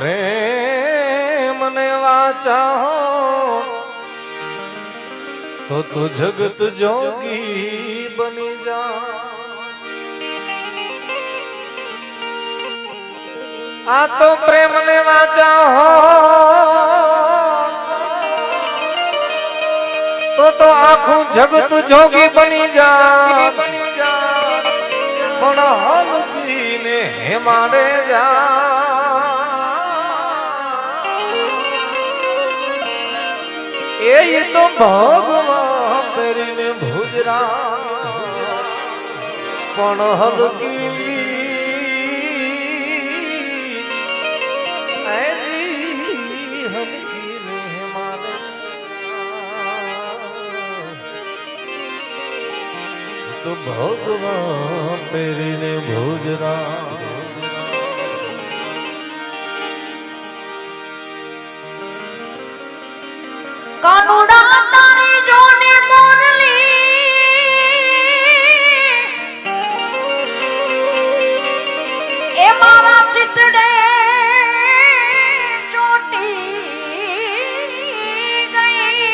प्रेम ने वाचा हो तो तू जगत जोगी बनी जा। आ तो प्रेम ने वाचा हो तो आखू जगत जोगी बनी जा। पण हलकी ने हेमाड़े जा। ये तो भगवान तेरी ने भुजरा पण हलकी ऐसी हलकी ने हेमाड़े तो भगवान तेरी ने भुजरा। कानुड़ा तारी जोने मोरली ए मारा चिचड़े चोटी गई।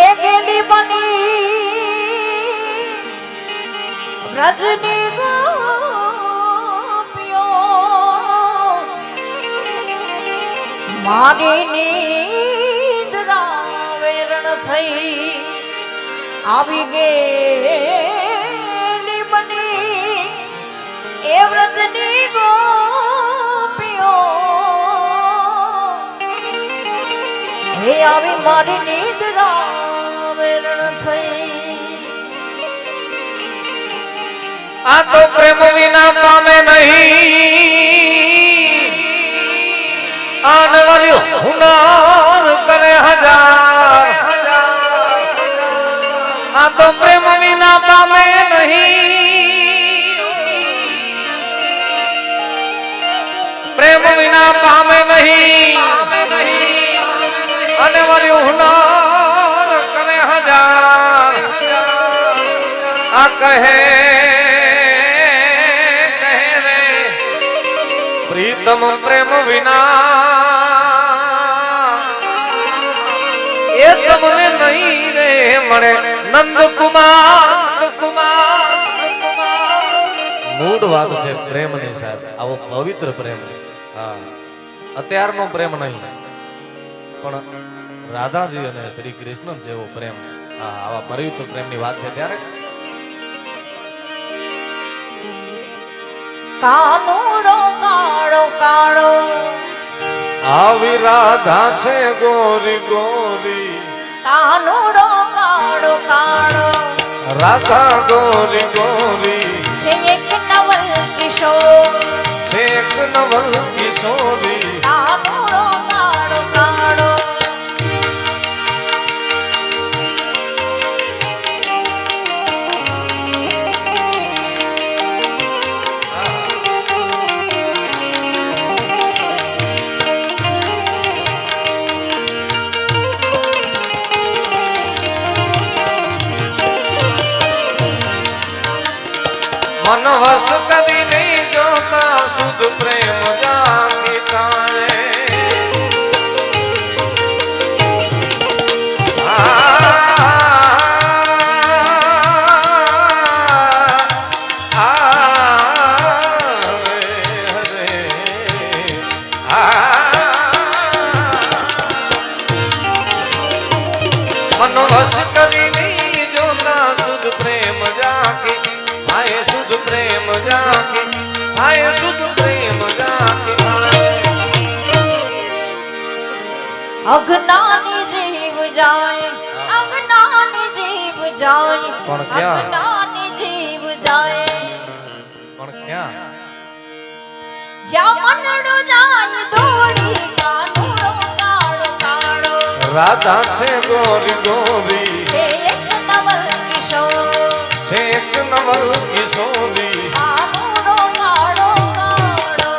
ए गेली बनी रजनी मारी निद्रा वेरण थई आवी गेली बनी ए व्रजनी गोपियो हे आवी मारी निद्रा वेरण थई। आ तो प्रेम विना पामे नहीं आने वाली हुनर करे हजार। आ तो प्रेम विना पामे नहीं प्रेम विना पामे नहीं आने वाली हुनर करे हजार। आ कहे रे प्रीतम प्रेम विना ये तमने नहीं रे मणे नंद कुमार मूड बात है प्रेम नहीं साहब आवो पवित्र प्रेम। हाँ अत्यारनो प्रेम नहीं पण राधाजी अने श्री कृष्ण जेवो प्रेम। हाँ आवा पवित्र प्रेम नी बात है त्यारे कानुड़ो काड़ो काड़ो आवी राधा छे गोरी गोरी। कानुड़ो काड़ो काड़ो राधा गोरी गोरी छे एक नवल किशोर छे एक नवल किशोरी। कानुड़ो काड़ो काड़ो मन वश कभी नहीं जोता सुध प्रेम जाकी तारे। मन वश कभी नहीं जोता सुध प्रेम जाकी आए सुध प्रेम जाके आए सुध प्रेम जाके अज्ञानी जीव जाए अज्ञानी जीव जाए अज्ञानी जीव जाए पण क्या जा मनड़ो जाए दौड़ी कानुड़ो काड़ो काड़ो राधा छे गोरी गोरी छे एक नवल किशोर छे एक नवल किशोरी। कानुड़ो काड़ो काड़ो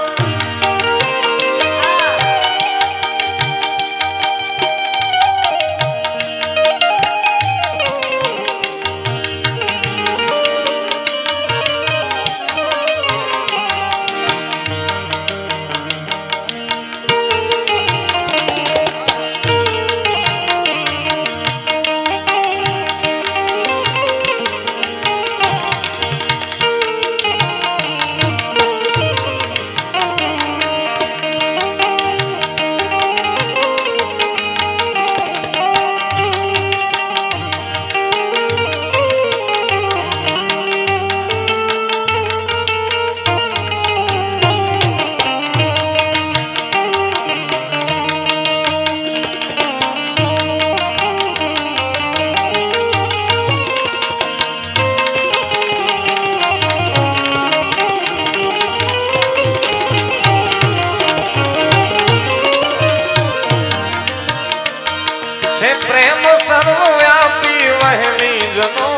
છે પ્રેમ સર્વવ્યાપી વહેમી જનો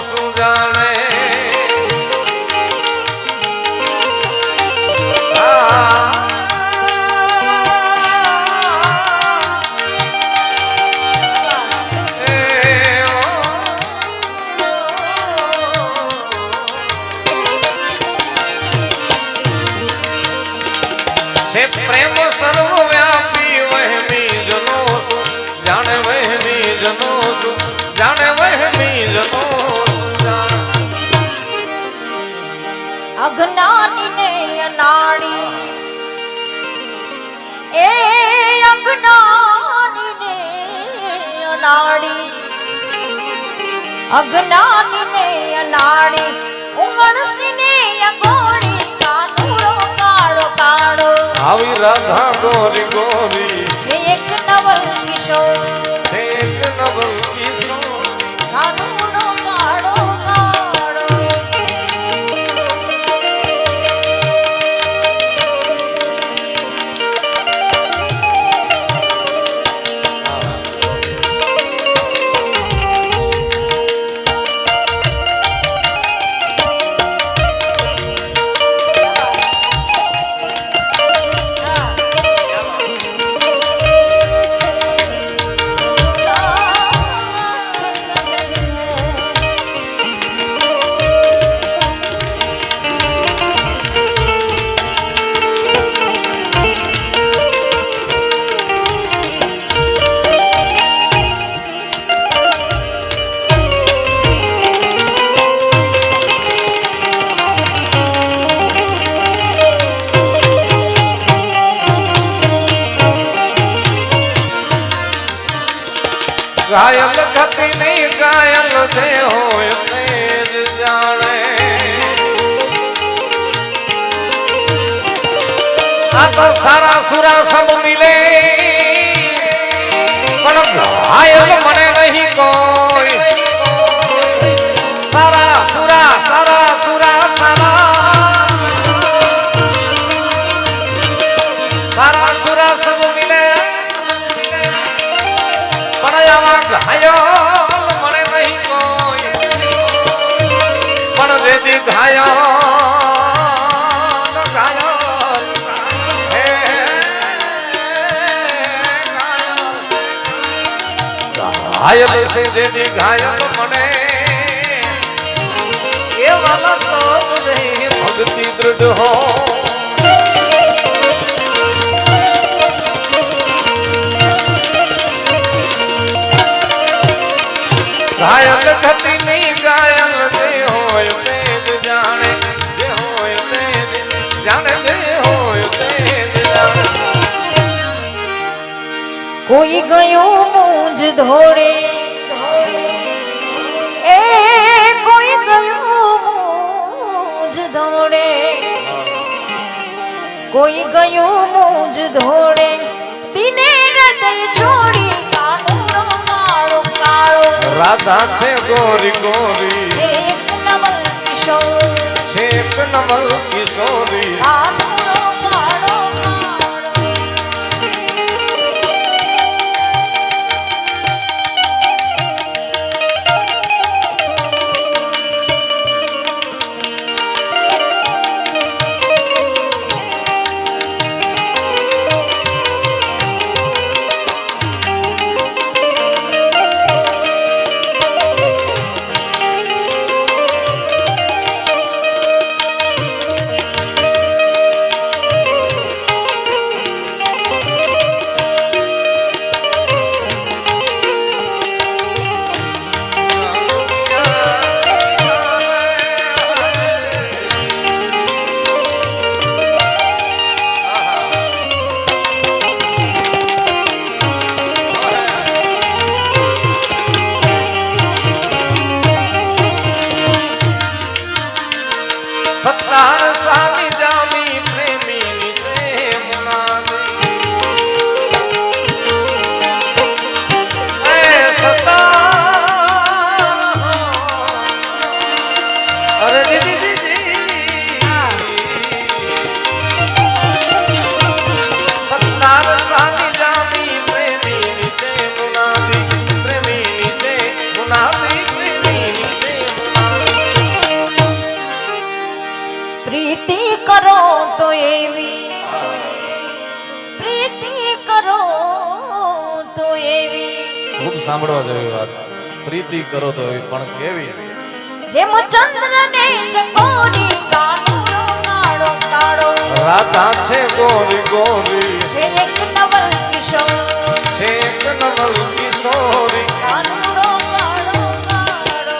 સુજાણે છે પ્રેમ સર્વવ્યાપી વહેમી જનો સુખ જાણે વહેમી જનો સુખ જાણે વહેમી જનો અજ્ઞાનીને અનાડી એ અજ્ઞાનીને અનાડી અજ્ઞાનીને અનાડી ઉંગણસીને અગોડી કાનુડો કાળો કાળો આવી રાધા ગોરી ગોરી છે એક નવલ કિશોર છે એક નવલ કિશોર કાનુડો કાળો કાળો ઘાયલ ગતિ નહીં ઘાયલ જે હોય તે જ જાણે આ તો સારા સુરા સબ મિલે પણ ઘાયલ મને નહીં કોઈ સારા સુરા સારા સારા સુરા સબ મિલે ઘાયો મને નહીં કોઈ પણ જેથી ઘાયો ઘાયલ છે જેથી ઘાયલ મને એ વાલા તો નહીં ભક્તિ દૃઢ હો ઘાયલ ગતિ નહીં ઘાયલ જે હોય તે જ જાણે જે હોય તે જ જાણે જે હોય તે જ જાણે કોઈ ગયું મૂંજ ધોળે એ કોઈ ગયું મૂંજ ધોળે કોઈ ગયું મૂંજ ધોળે દિને હૃદય છોડી કાનુડો કાળો કાળો રાધા છે ગોરી ગોરી છે એક નવલ કિશોર છે એક નવલ કિશોરી કાનુડો કાળો કાળો ખૂબ સાંભળવા જેવી વાત. પ્રીતિ કરો તો એવી પણ કેવી. જેમ ચંદ્રને ચકોરી કાનુડો કાળો કાળો રાધા છે ગોરી ગોરી છે એક નવલ કિશોર છે એક નવલ કિશોરી. કાનુડો કાળો કાળો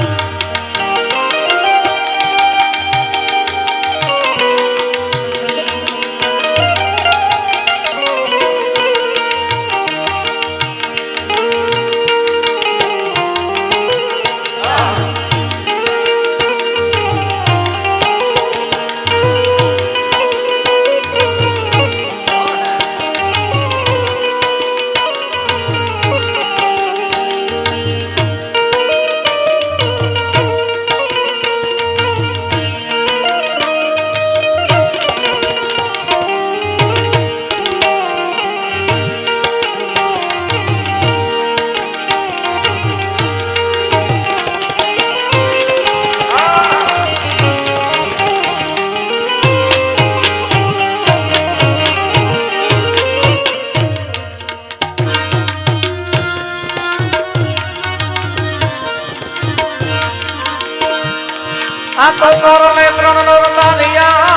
આ તો કરને ત્રણ નર લાલિયા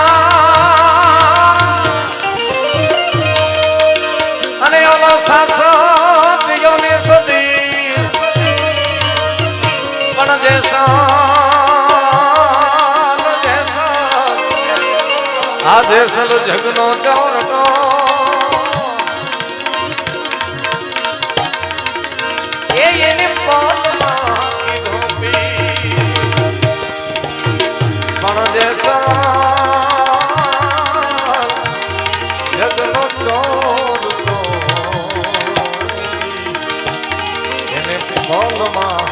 અને ઓલો સાસત યોને સદી પણ જેસા આ દેસલ જગનો ચોરટો એ એની પાલમાં પણ જેસા જગનો ચોરટો એને બોલમાં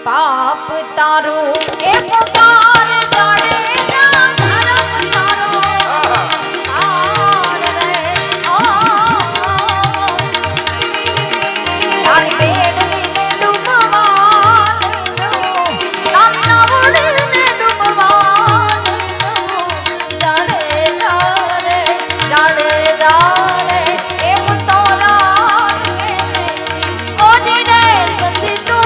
પાપ તારું એ પુકાર જાણે ના ધરમ તારો આર રે ઓ તારી બેડલી ને ડૂબવાન નામ નાવડી ને ડૂબવાન જાણે જાણે જાણે જાણે એમ તો રાત કે છે ઓજીને સંધી તું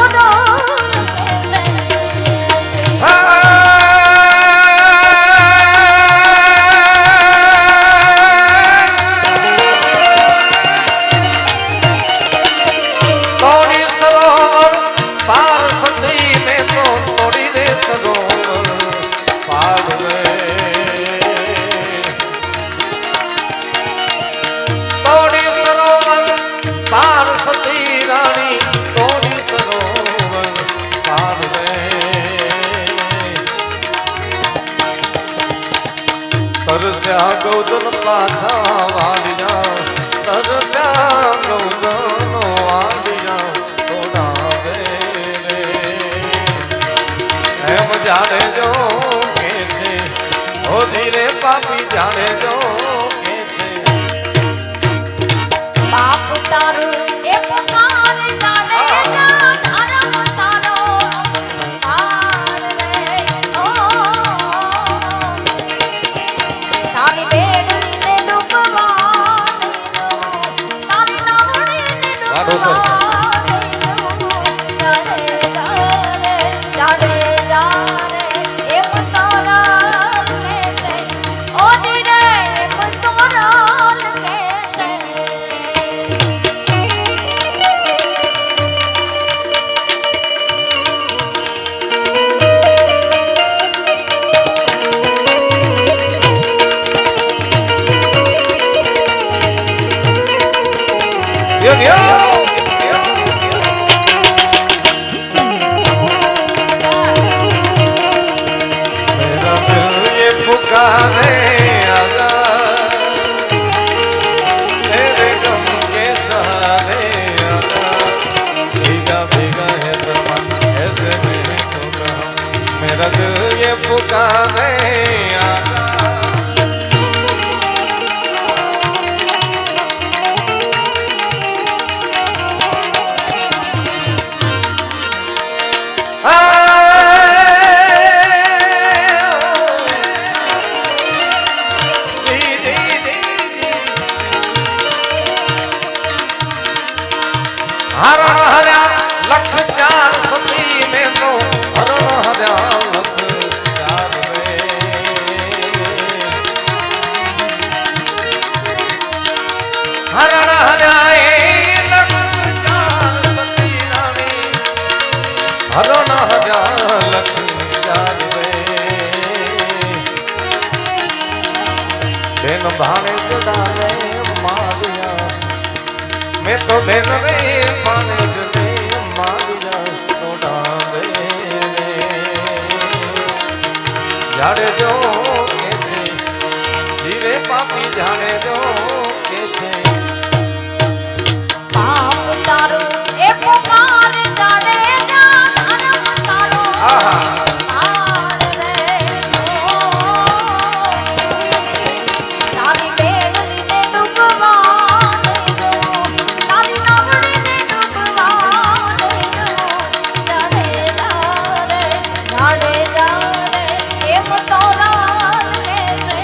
તરસ્યા ગૌદન પાછા વાળ્યા તરસ્યા ગૌદનો વાળ્યા તોડાવે રે એમ જાણે જો કે છે ઓ ધીરે પાપી જાણે જો કે છે બાપ તારું એ પુકાર જાણે ના ધરમ તારો આર રે ઓ તારી બેડલી ને ડૂબવાન તારી નાવડી ને ડૂબવાન જાણે જાણે જાણે જાણે એમ તો રાત કે છે ઓ દીને એમ તો રાત કે છે मेरा दिल ये पुकारे आजा तेरे गम के सहारे आजा भीगा भीगा है ज़मां ऐसे में तो कहाँ मेरा दिल ये पुकारे आजा હરણ હર્યા લખ ચાર સતી ને તો હરણ હર્યા લખ ચાર રે હરણ હર્યા એ લખ ચાર સતી રાણી હરણ હર્યા લખ ચાર રે બેન ભાણે જડાને માર્યા मैं तो बेन रे माने जने मारिया तोड़ा दे जाड़े जो के छे जीरे पापी जाने जो के छे પાપ તારો એ પુકાર જાડે જા ધનમ તારો આહા પાર રે તારી બેડની ને ડૂબવા દેજો તારી નવડીને ડૂબવા દેજો જાડે જા રે એમ તો રાત કે છે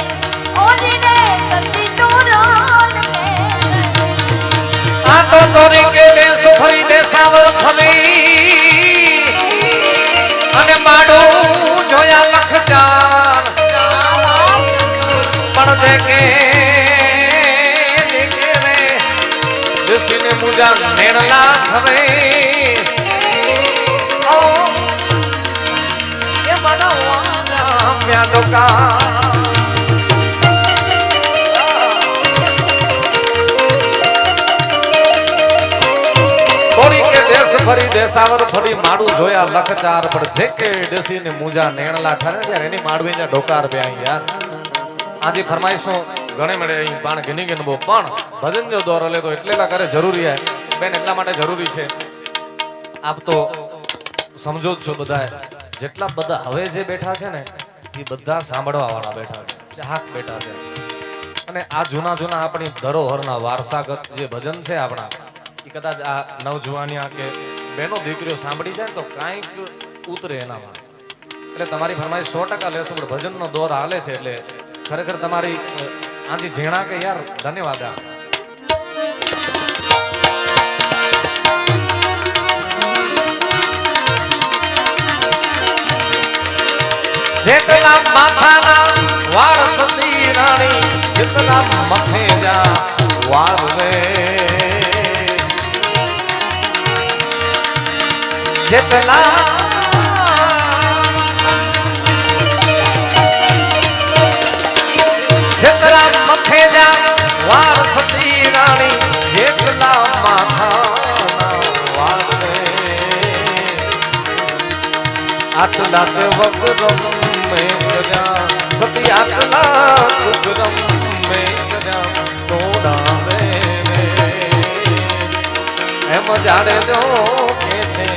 ઓજી રે સતી તો રાત કે છે આ તો તોરી કે દે સુફરી દે સાવર ફરી અને માડું જોયા લખ ચાર પણ દેખે દેખે રે ઋષિને મુજા નેણલા થવે ઓ એ મનવાના મ્યા ડોકા થોડી કે દેશ ફરી દેસાવર ફરી માડું જોયા લખ ચાર પણ જે કે ડસી ને મુજા નેણલા ઠરે યાર એની માડવી ને ઢોકાર બે યાર આજે ફરમાઈશો ઘણે મળે અહીં પાણ ઘણી ગન બો પણ ભજન જો દોર લે તો એટલેલા કરે જરૂરી હે બેન એટલા માટે જરૂરી છે આપ તો સમજો જ છો બધા જેટલા બધા હવે જે બેઠા છે ને એ બધા સાંભળવા વાળા બેઠા છે ચાહક બેઠા છે અને આ જૂના જૂના આપણી ધરોહરના વારસાગત જે ભજન છે આપણા એ કદાચ આ નવજુવાનિયા કે બેનો દીકરીઓ સાંભળી જાય ને તો કાંઈક ઉતરે એનામાં એટલે તમારી ફરમાઈશ 100% લેશો પણ ભજનનો દોર હાલે છે એટલે ખરેખર તમારી આજી ઝીણા કે યાર ધન્યવાદ આ જેટલા માથાના વાળ સતી રાણી જેટલા મથે જા વાળ રે જેટલા જેટલા મથે જા વાળ સતી રાણી જેટલા માથાના વાળ રે આટલા તે વગરમ મેં ગજા સતી આટલા વગરમ મેં ગજા તોડા રે એમ જાડે જો કે છે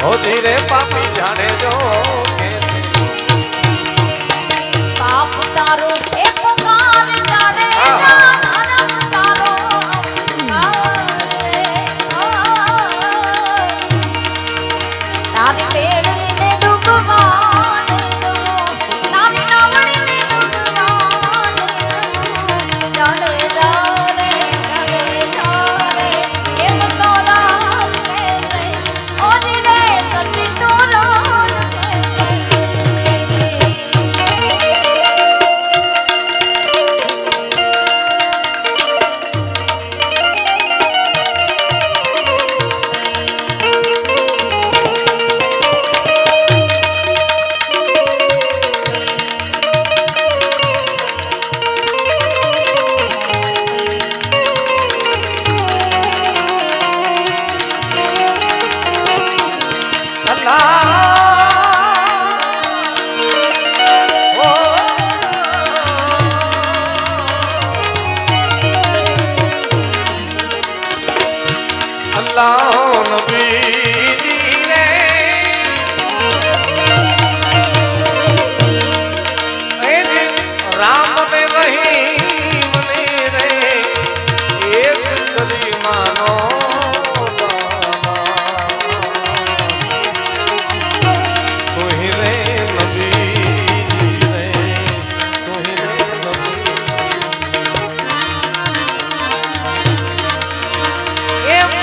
ઓ ધીરે પાપી જાડે જો કે છે પાપ તારો એ પુકાર જાડે જા ધનમ તારો તારી બેડની ને ડૂબવા દેજો તારી નવડીને ડૂબવા દેજો જાડે જા રે એમ તો રાત કે છે ઓજી રે સતી તો રાત કે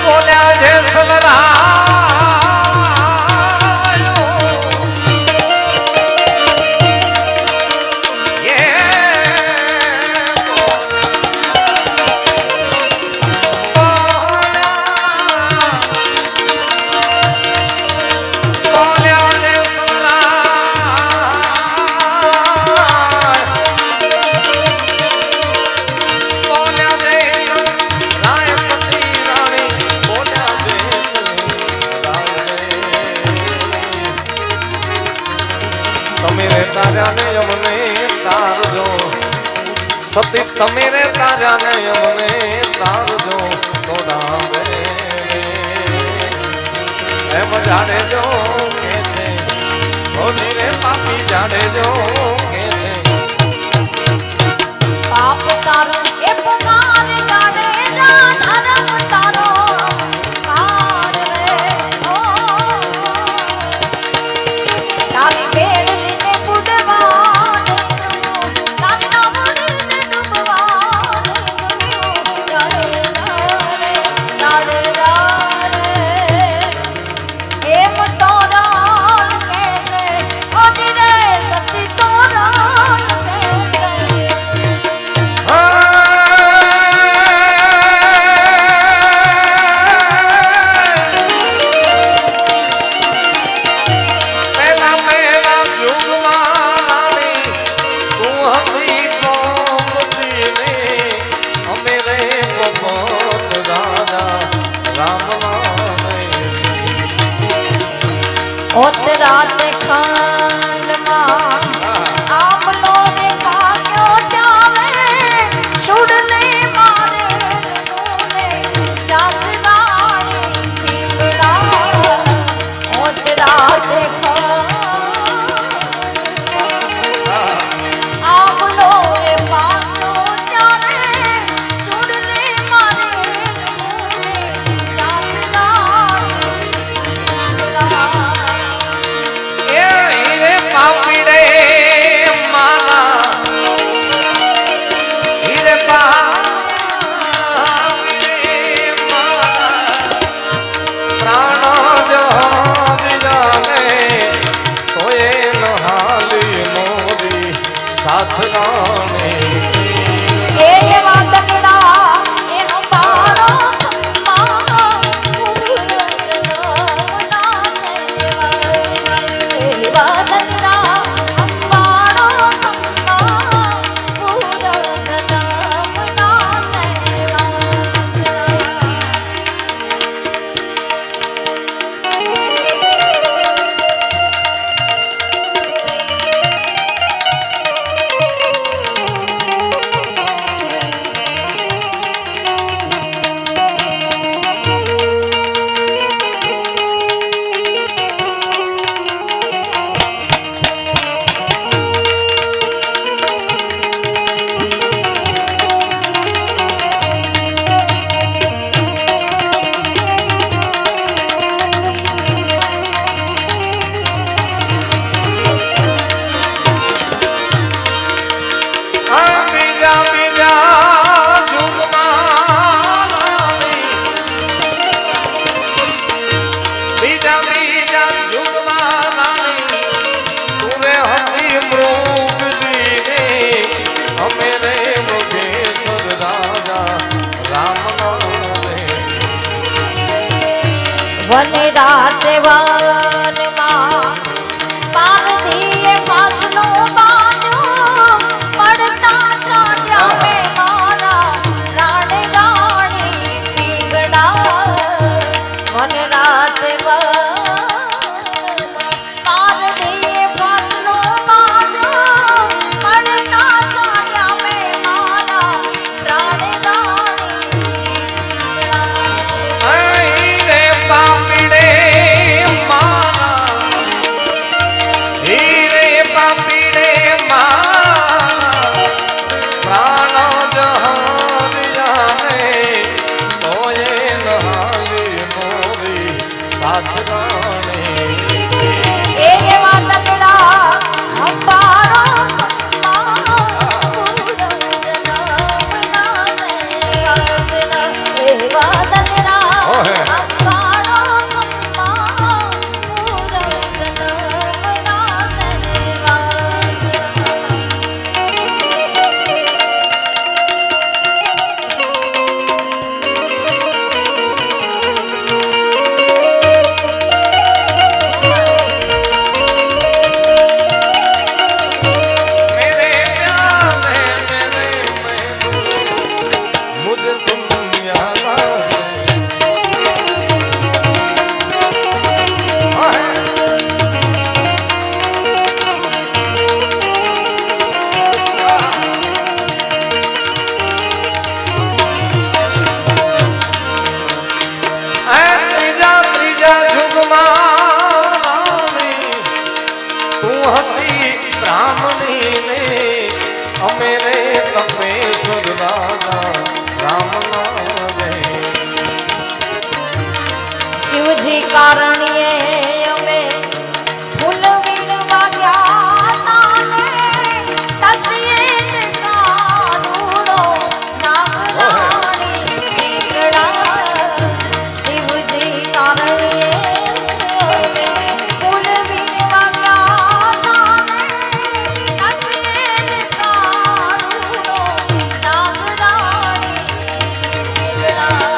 બોલ્યા છે સતી તમે રે તારા ને અમને તારજો તોડાવે એમ જાણે જો કે છે ભોલી રે પાપી જાણે જો કે છે પાપ તારો એ પુકાર જાણે જા ધર્મ તારો કાર રે ઓ તારી બેડ લીને બુડવા તારી નામ લીને ડૂબવા રે એમ તોરા કે છે ઓજી રે સતી તોરા કે છે ઓત રાત ખાંડમાં આમલો રે ભાગ્યો જાવે સુડલે મારે નુને જાગરાણી પીવડા ઓત રાત આમલો રે ભાગ્યો જાવે સુડલે મારે નુને જાગરાણી પીવડા પાપીડે માલા હીરે પાપીડે માલા પ્રાણ જાને તોય નહાલી મોરી સાથ ગાને એ વાદળા એ હંભાળો વને રાતે વનમાં પારધીએ ફાસલો બાંધ્યો પડતા ચાલ્યા મે મારા રાણે રાણી પીગડા વને રાતે વનમાં પારધીએ ફાસલો બાંધ્યો પડતા ચાલ્યા મે મારા રાણે રાણી પીગડા પાપીડે મારા હીરે પાપીડે મારા પ્રાણ જહાન જાને તોય નહાલી મોરી સાથ ગાને એ વાદળા અંબારો વાદળા અંબારો તપેશ્વર રાજા રામ નામે શિવજી કારણીએ અમે ફૂલ વીણવા ગયા તાને તસીએ કાનુડો નાગરાણી વીગડા શિવજી કારણીએ અમે ફૂલ વીણવા ગયા તાને તસીએ કાનુડો નાગરાણી વીગડા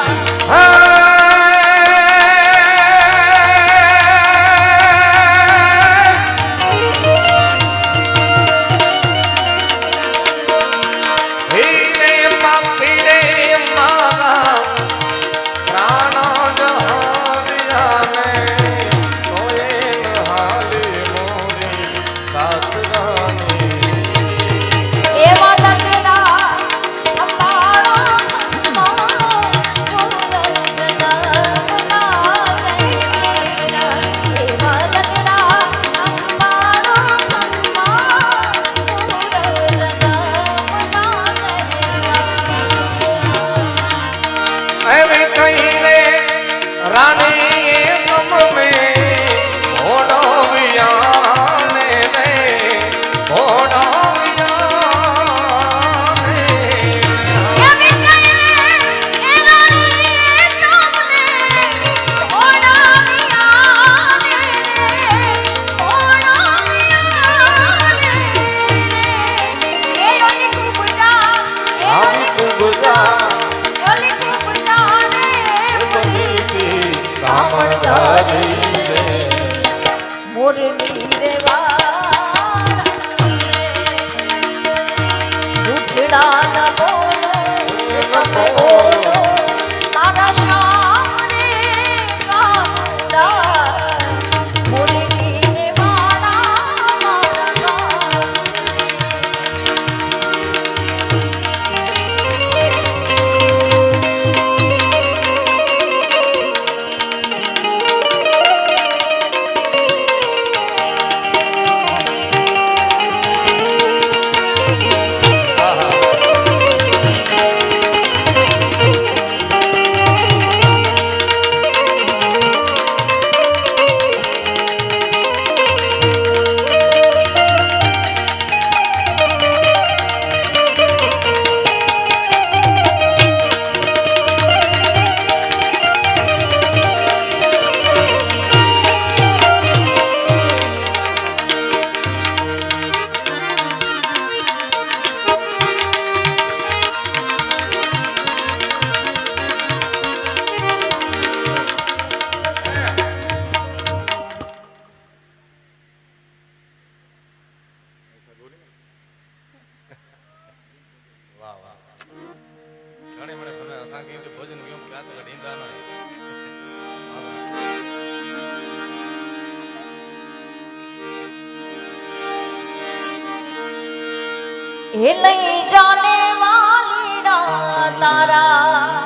લઈ જાને વાલીડા તારા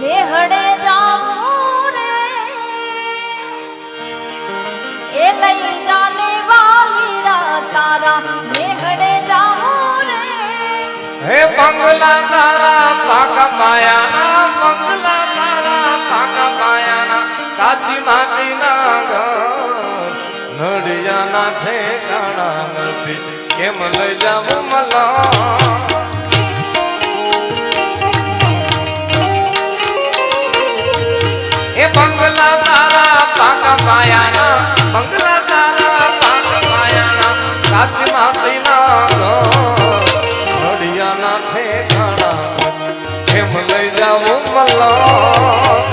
મેહડે જાવું રે એ લઈ જાને વાલીડા તારા મેહડે જાવું રે હે બંગલા તારા પાકા પાયાના બંગલા તારા પાકા પાયાના કાચી માટીના ઘર નડિયાના ઠેકાણા નથી કેમ લઈ જાવું મલા એ બંગલા તારા પાકા પાયાના બંગલા તારા પાકા પાયાના કાચી માટીના નડિયાના ઠેકાણા કેમ લઈ જાવું મલા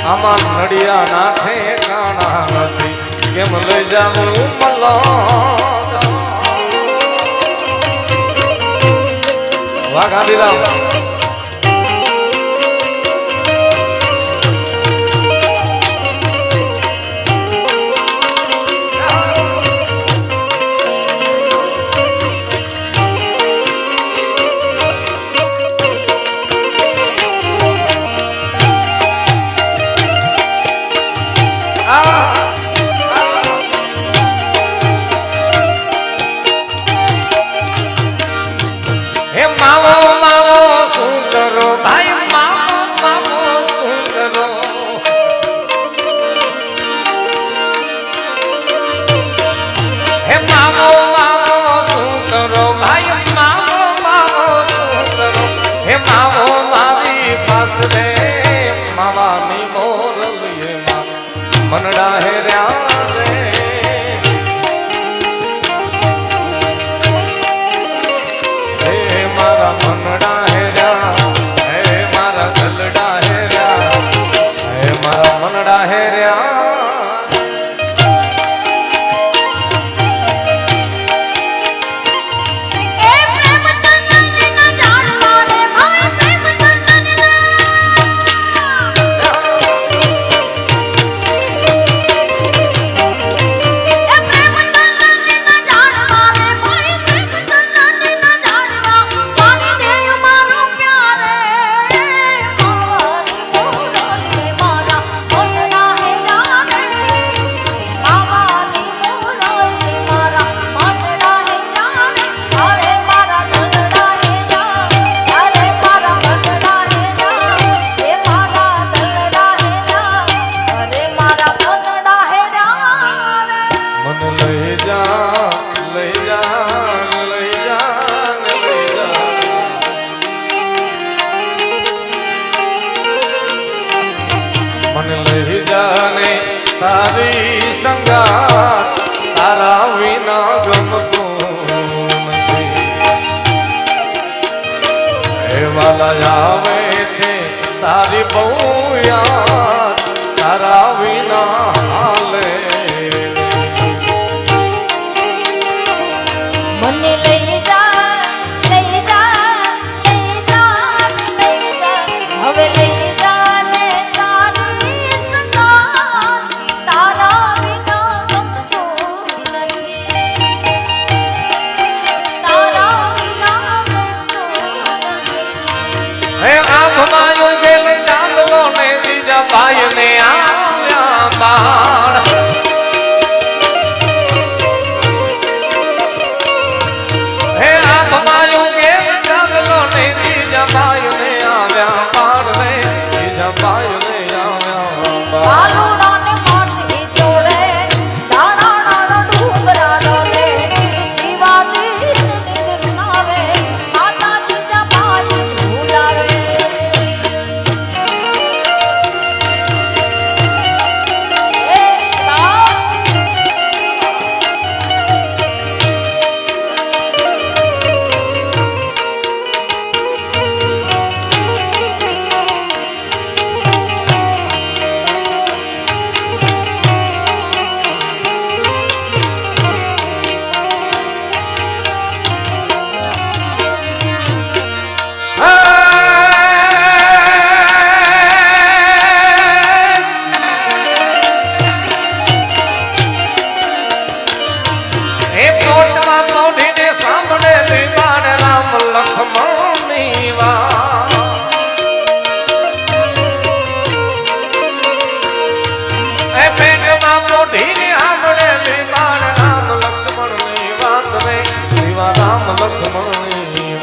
આમાં નડિયાના ઠેકાણા નથી કેમ લઈ જાવું મલો વાહ ગાંધીરામ તારી બહુ યાદ તારા વિના હાલે મને લઈ જા લઈ જા લઈ જા લઈ જા હવે લઈ જા ને તારી સંગાત તારા વિના ગમતું નથી તારા વિના ગમતું નથી હે આંખમાં ઉગેલ ચાંદલો ને બીજા ભાઈ ને આવ્યા બાળ હે આંખમાં ઉગેલ ચાંદલો ને બીજા ભાઈ ને આવ્યા બાળ રે બીજા ભાઈ ને આવ્યા બાળ આલુડા ને માટી જોડે દાણા નાના ડુંગરા ડોલે શિવાજી ને નિર્નાવે માતાજી જા ભાઈ ભૂલાવે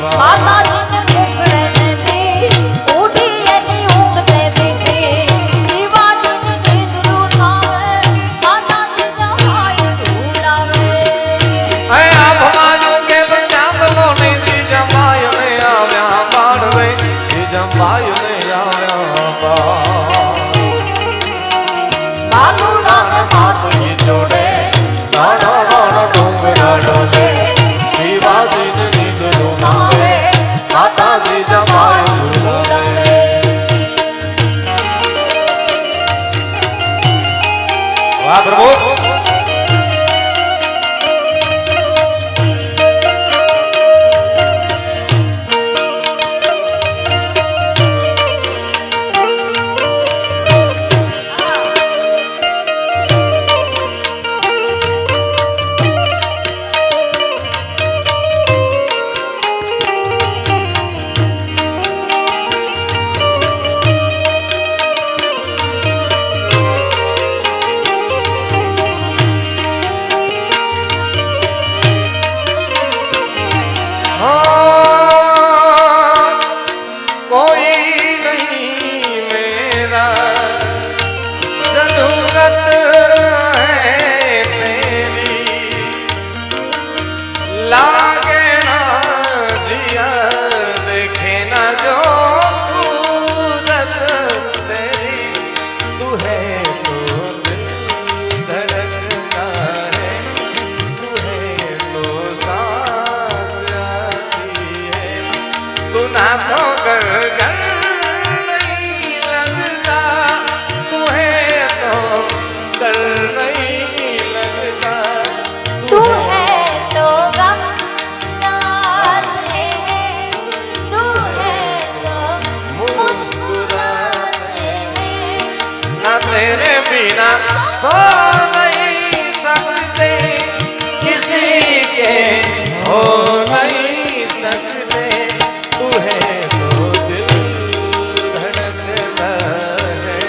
માતાજીને મુખડે દીધી ઉડી એની ઊંઘ તે દીધી શિવાજીને નિંદરું નાવે માતાજી જા ભાઈ ભૂલાવે બાલુડા ને માટી જોડે દાણા ડુંગરા ડોલે શિવાજી નીંદરું નાવે માતાજી જમાય ભૂલાવે વાહ પ્રભુ तेरे बिना सो नहीं सकते किसी के हो नहीं सकते तू है तो दिल धड़कता है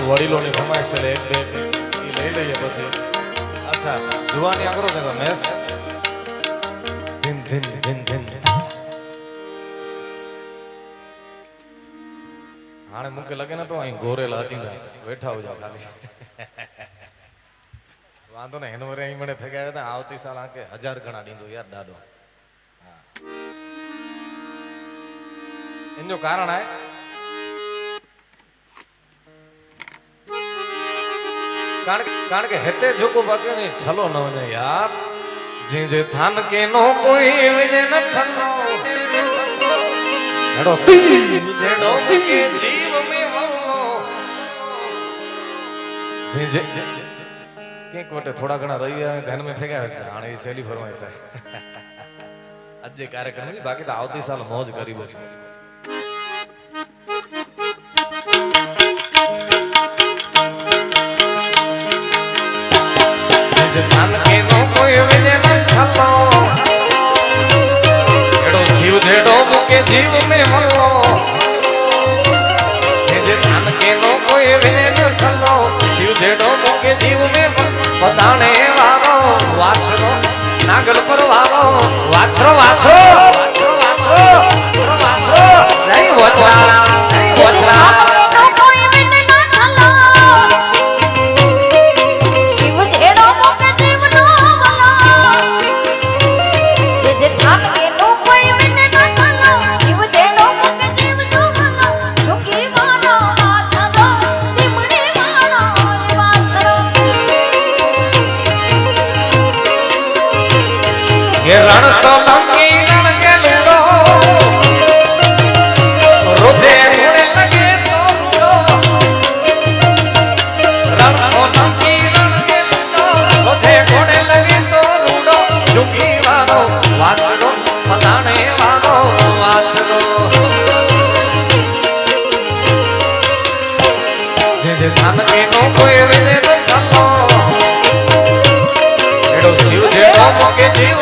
વડીલોની ફરમાઈશ છે એક બે ઈ લઈ લઈએ પછી અચ્છા જુવાની આકરો છે મેસ ધીમ ધીમ ધીમ ધીમ આણે મૂકે લગે ને તો અહીં ગોરેલા અચીંદા બેઠા હો જાવ ખાલી વાંધો ને એનો વરે અહીં મને ફેંકાવ્યા હતા આવતી સાલ આંકે 1000 ગણા દીધો યાર દાડો એનું કારણ આય કારણ કે હેતે જોકો બચે નહીં છલો ન વને યાર જે જે થાન કે નો કોઈ વિજે ન ઠંડો હેડો સી જેડો કે જીવ મે વલ્લો જે કે કોટે થોડા ઘણા રહી ગયા ધ્યાન में ફેંક્યા આણે સેલી ફરમાઈ સાહેબ આજે કાર્યક્રમ ની બાકી તો આવતી સાલ મોજ કરી બસ ધન કે નો કોઈ વિજે ન થતો એડો શિવ જેડો મુકે જીવ મે વલ્લો જે ધન કે નો કોઈ વિજે ન થતો શિવ જેડો મુકે જીવ મે પતાણે વાળો વાછરો નાગલ પર વાળો વાછરો વાછો વાછો વાછો નહીં વચવા નહીં વચવા રણ સોલંકી રણ કે લૂડો રોજે ઘોડે લગે તો રૂડો રણ સોલંકી રણ કે લૂડો રોજે ઘોડે લગે તો રૂડો ઝુકી વાળો વાછડો પતાણે વાળો વાછડો જે જે ધન કે નો કોઈ વિજે ન થતો એડો શિવ જેડો મોકે જીવ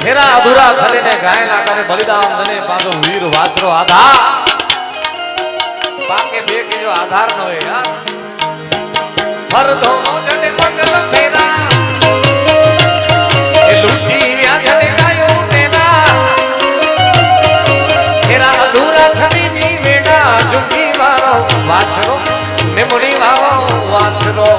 फेरा अधूरा थले ने गायला करे बलिदान दने पाजो वीर वाछरो आधार पाके बे के जो आधार न होए यार हर दो जने मंगल फेरा ए लुटी या जने गायो तेरा फेरा अधूरा छनी जी वेडा जुगी वारो वाछरो मेमोरी वारो वाछरो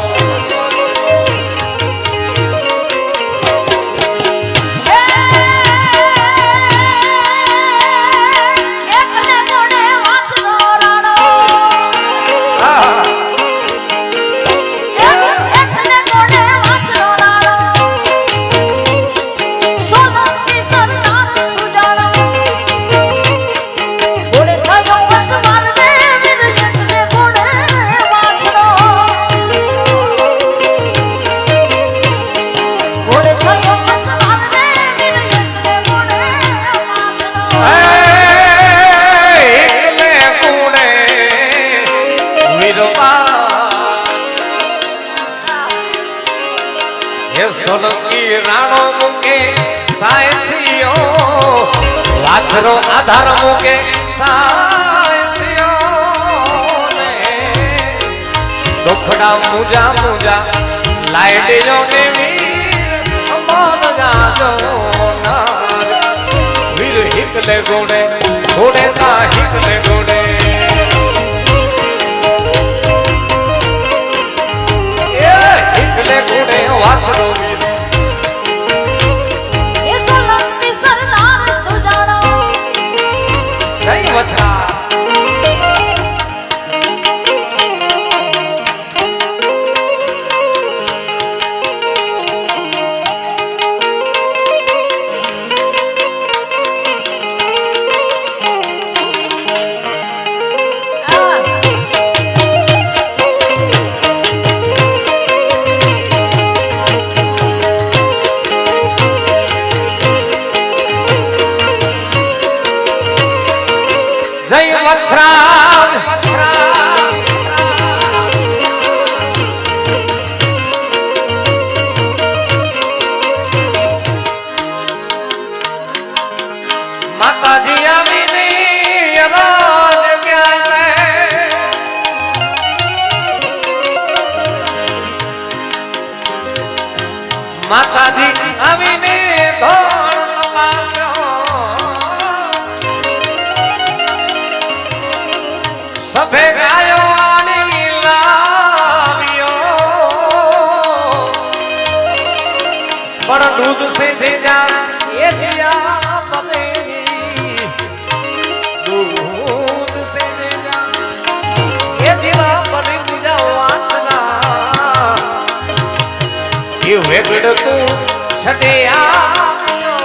सोलंकी राणो मुके सायथियो वाछरो आधार मुके सायथियो ने दुखड़ा मुजा मुजा लाइट जो ने वीर अमर जाजो ना वीर हिकले गोड़े गोड़े ता हिकले गोड़े ये हिकले गोड़े वाछरो માતાજી આવીને ધોળ તપાસ્યો સભે ગાયો આની લાવ્યો પણ દૂધ સે જા એ દિયા બને દૂધ સે જા એ દિવા બને પૂજા વાંચના એ વેગડ તું છટે આવ્યો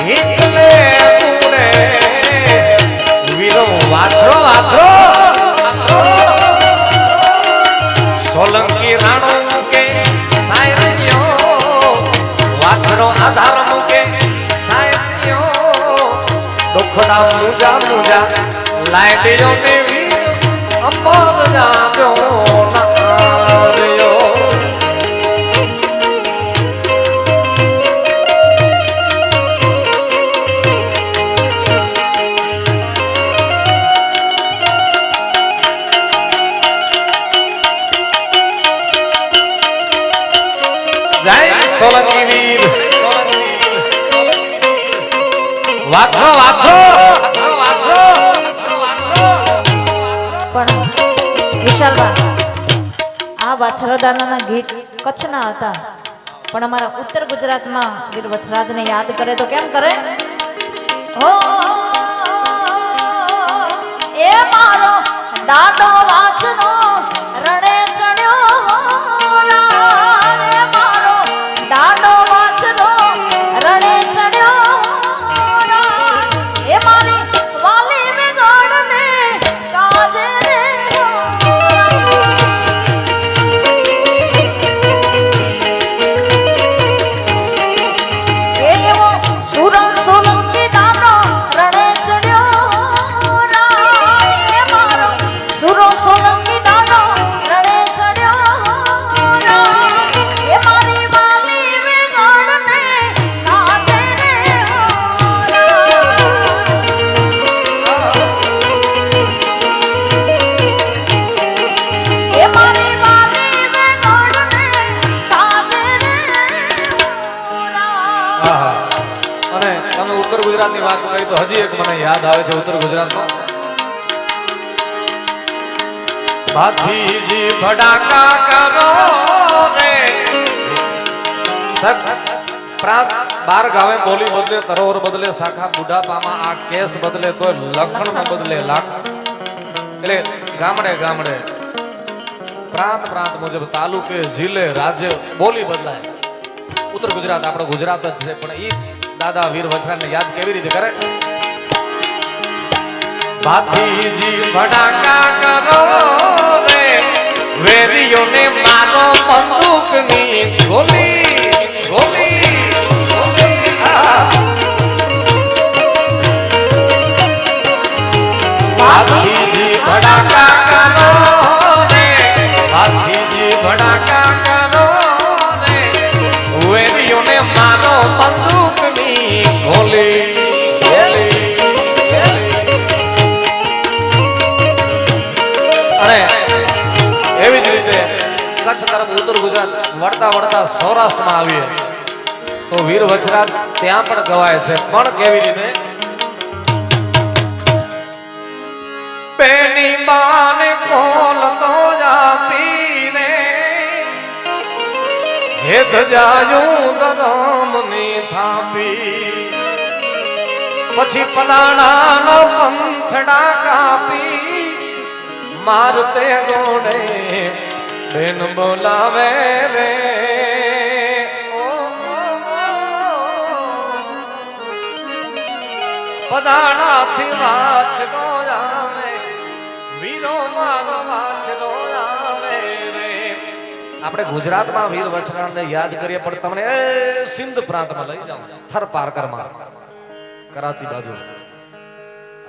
એટલે તુને વીરો વાછરો વાછરો સોલંકી રાણો મૂકે સાયરિયો વાછરો આધાર મૂકે સાયરિયો દુખડા મુજા મુજા લાઈડિયો ને વીર અમર જાજો નાર્યો જય સોલંકી વીર વાછો વાછો વાછો પણ વિશાલબા આ વાછરદાના ગીત કચ્છના હતા પણ અમારા ઉત્તર ગુજરાતમાં વીર વછરાજને યાદ કરે તો કેમ કરે હો એ મારો દાદો વાછનો રણે ચડ્યો રે મારો દાદો વાછનો રણે ચડ્યો એ મારી વાલી મેઘાડને કાજે રે એવો સુરમ સોલંકી દાનો રણે ચડ્યો એ મારો સુરો સોલંકી દાનો રણે ચડ્યો એ મારી વાલી મેઘાડને કાજે રે એ મારી વાલી મેઘાડને કાજે રે આહા. અને તમે ઉત્તર ગુજરાતની વાત કરી તો હજી એક મને યાદ આવે છે ઉત્તર ગુજરાતમાં ભાથીજી ભડાકા કરો રે પ્રાંત બાર ગાવે બોલી બદલે તરોવર બદલે શાખા બુઢાપામાં આ કેસ બદલે તો લખણ ન બદલે લાખ એટલે ગામડે ગામડે પ્રાંત પ્રાંત મુજબ તાલુકે જિલ્લે રાજ્ય બોલી બદલાય ઉત્તર ગુજરાત આપણો ગુજરાત જ છે પણ ઈ દાદા વીર વછરાને યાદ કેવી રીતે કરે ભાથીજી ભડાકા કરો રે વેરીઓને મારો બંદૂકની ગોલી ગોલી ભાથીજી ભડાકા કરો રે ભાથીજી ભડાકા કરો રે વેરીઓને મારો બંદૂકની ગોલી ગોલી અને એવી જ રીતે કચ્છ તરફ ઉત્તર ગુજરાત વળતા વળતા સૌરાષ્ટ્રમાં આવીએ તો વીર વછરાજ ત્યાં પણ ગવાય છે પણ કેવી રીતે પેની બાને ખોલતો જાતી રે હેત જાયું દરામની થાપી પછી પદાણાનો પંથડા કાપી મારતે ગોડે બેન બોલાવે રે પદાણાથી વાછડો આવે વીરો મારો વાછડો આવે રે આપણે ગુજરાતમાં વીર વછરાને યાદ કરીએ પણ તમને સિંધ પ્રાંતમાં લઈ જાઓ થર પારકરમાં કરાચી બાજુ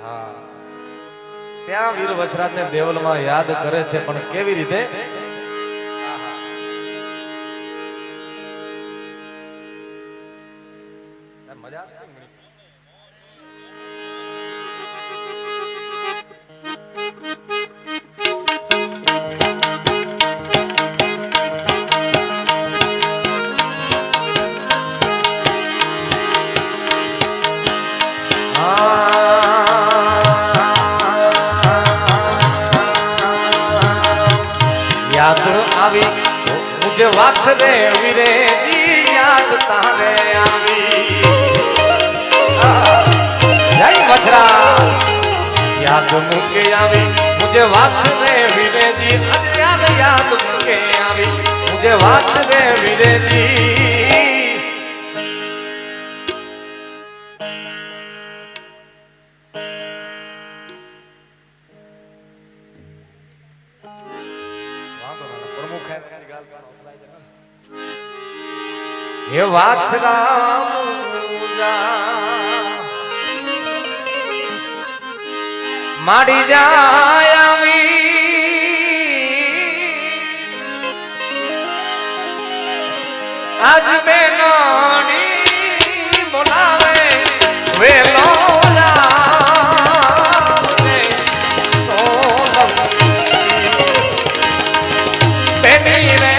હા ત્યાં વીર વછરાજને દેવલમાં યાદ કરે છે પણ કેવી રીતે મજા याद आवी मुझे वात्सले वीरे जी याद तारे आवी जय वछरा याद मुके आवी मुझे वात्सले वीरे जी याद याद मुके आवी मुझे वात्सले वीरे जी ये वात्सला माड़ी जायावी आज बेनोनी बोलावे वेलो लावे सोलम बेनी रे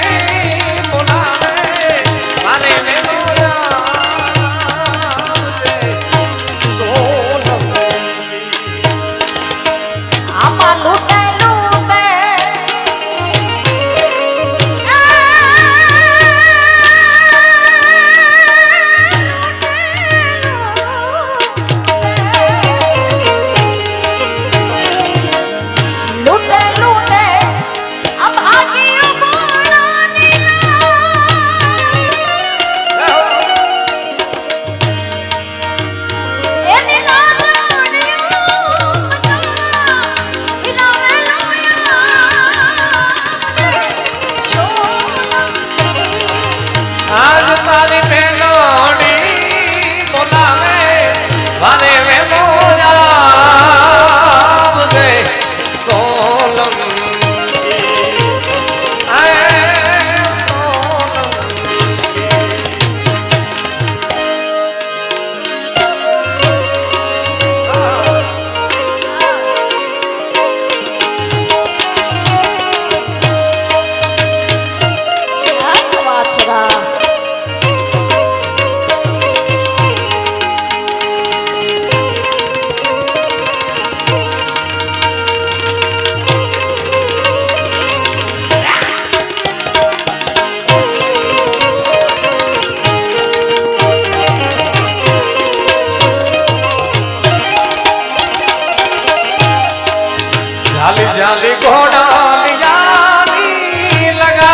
जाली घोड़ा लियाली लगा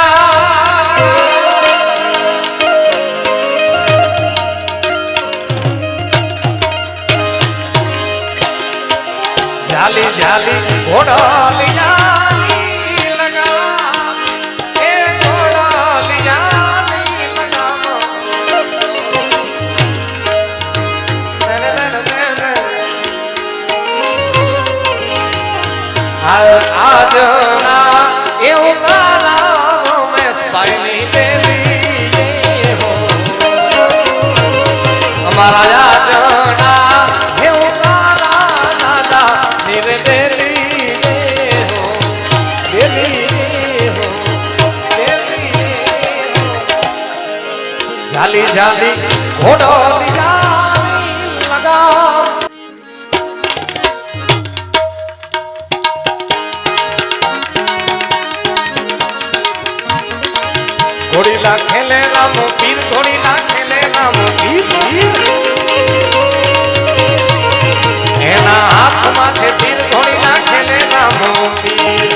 जाली जाली घोड़ा लियाली लगा ए घोड़ा लियाली लगा आज ना એવું તારા મેં સ્પાઈની દેવી હો અમારા આજના એવું તારા દાદા નિરે દેવી હો દેવી હો જાલી જાલી ઘોડો લગા घोड़ी ला खेले रामो पीर घोड़ी ला खेले रामो पीर एना हाथ माथे पीर घोड़ी ला खेले रामो पीर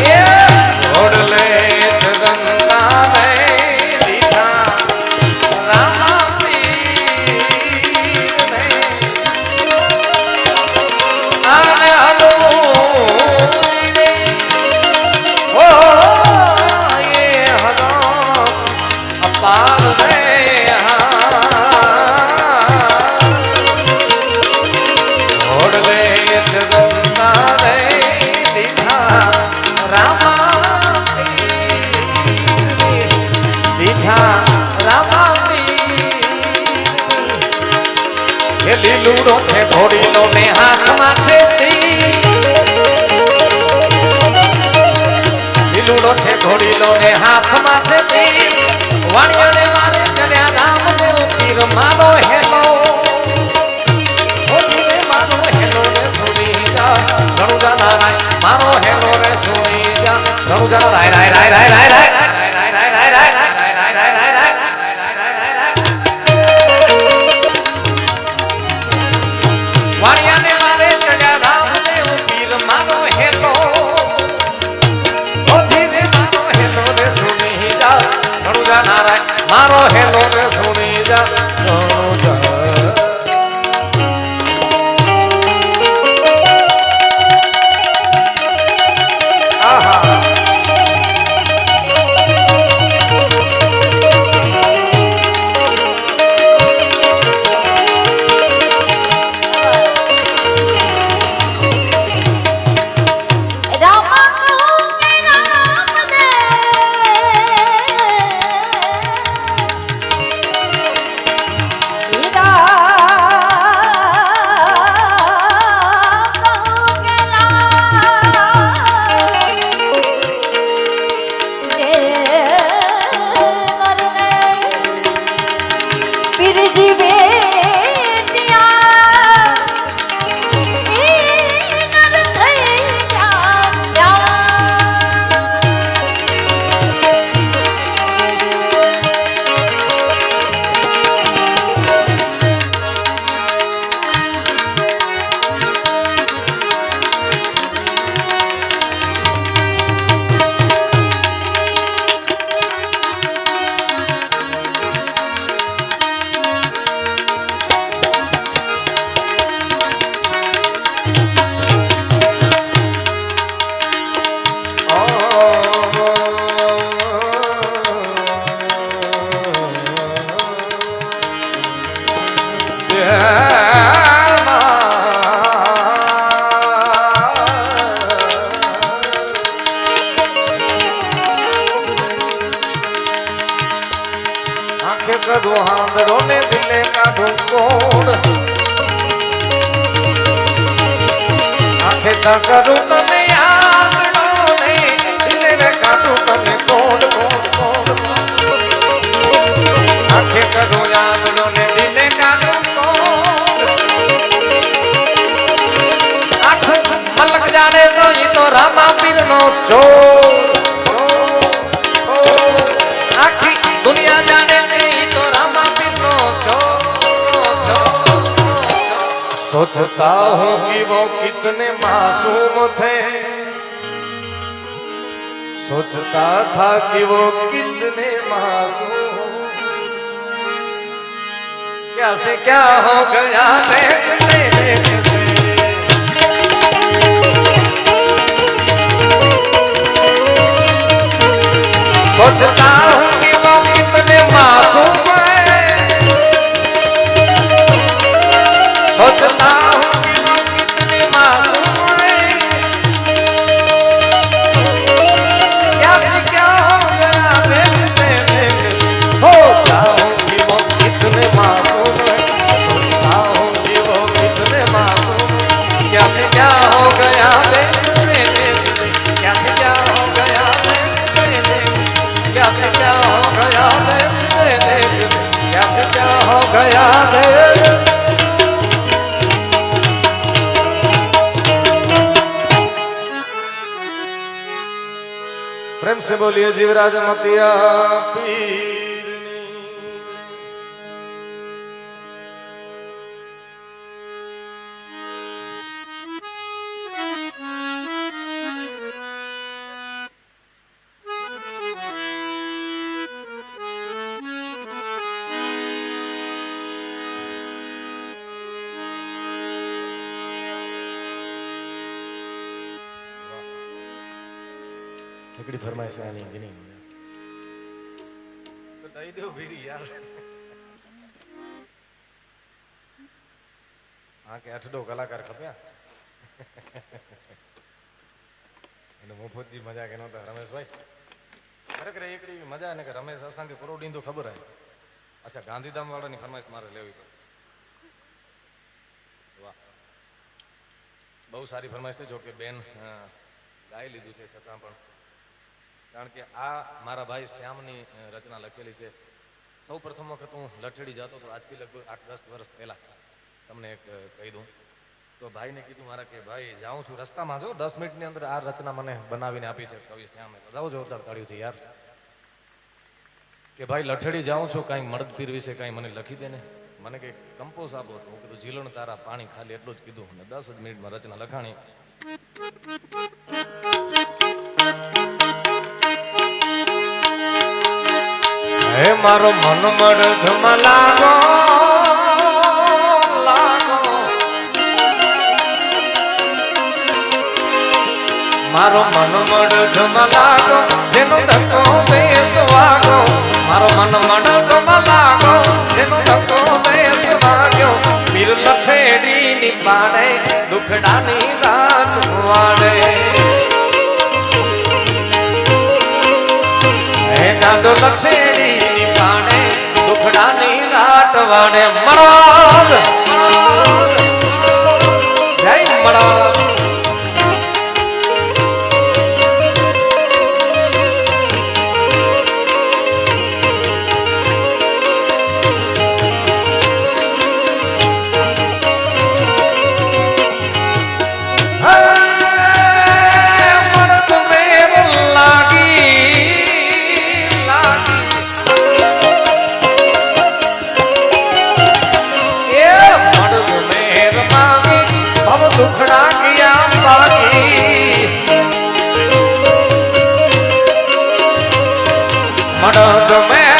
ए घोड़ ले जगन्ना रे दीठा रामा पीर ने आने हलो લીલુડો છે ઘોડીનો ને હાથમાં છે લીલુડો છે ઘોડીનો ને હાથમાં છે વાણિયાને મારે કર્યા રામનો પીર મારો હેલો મારો હેલો ને સુની જા ઘણું જાનારાય મારો હેલો વાણિયાને મારે ચડ્યા રામદેવ પીર મારો હેલો મારો હેલો રે સુની જા કરું હાંદડો ને દિલે કાઢું કોડ આંખે તા કરું તને હાંદડો ને દિલે રે કાઢું તને કોડ કોડ આંખે કરું હાંદડો ને દિલે કાઢું કોડ આંખ મલક જાણે તો ઈ તો રામા પીર નો ચોર આખી દુનિયા જાણે सोचता हूँ कि वो कितने मासूम थे सोचता था कि वो कितने मासूम क्या से क्या हो गया देखते देखते सोचता हूँ कि वो कितने मासूम सोचता हूँ कि वो कितने मासूम हैं क्या से क्या हो गया देखते देखते सोचता हूँ कि वो कितने मासूम हैं सोचता हूँ कि वो कितने मासूम क्या से क्या हो गया देखते देखते क्या से क्या हो गया देखते देखते क्या से क्या हो गया देखते देखते क्या से क्या हो गया देखते प्रेम से बोलिए जीवराज मतिया पीरनी हिकड़ी फरमाइश आनी गिनी तो दई दो भीरी यार हाँ के 8 कलाकार खप्या एने मुफत जी मजा के नता रमेश भाई खरेखर एकड़ी मजा ने के रमेश असां के करोड़ ॾींदो खबर है अच्छा गांधीधाम वाला नी फरमाइश मारे लेवी पड़े वाह बहु सारी फरमाइश थी जो के बेन गाई लीधुं छे छतां पण कारण के आ मारा भाई श्यामनी रचना लखेली है सौ प्रथम वखत हूँ लठेड़ी जातो तो आज थी लगभग 8-10 वर्ष पहला तमने एक कही दूँ तो તો ભાઈને કીધું મારા કે ભાઈ જાઉં છું રસ્તામાં જો 10 મિનિટની અંદર આ રચના મને બનાવીને આપી છે કવિ શ્યામે જાઓ જોરદાર તાળીઓથી યાર કે ભાઈ લઠેડી જાઉં છું કાંઈ મળદ પીર વિશે કાંઈ મને લખી દે ને મને કે કંપોઝ આપો તો હું કીધું જીલણ તારા પાણી ખાલી એટલું જ કીધું અને 10 જ મિનિટમાં રચના લખાણી હે મારો મન મળદમાં લાગો મારો મન મળદમાં લાગો જેનો ધક્કો બેસવાગો મારો મન મળદમાં લાગો જેનો ધક્કો બેસવાગ્યો પીર લઠેડીની પાડે દુખડાની રાત વાડે હે દાદો લઠેડીની પાડે દુખડાની રાત વાડે મળદ જય મળદ દુખડા ગયા બાકી મળદ મેં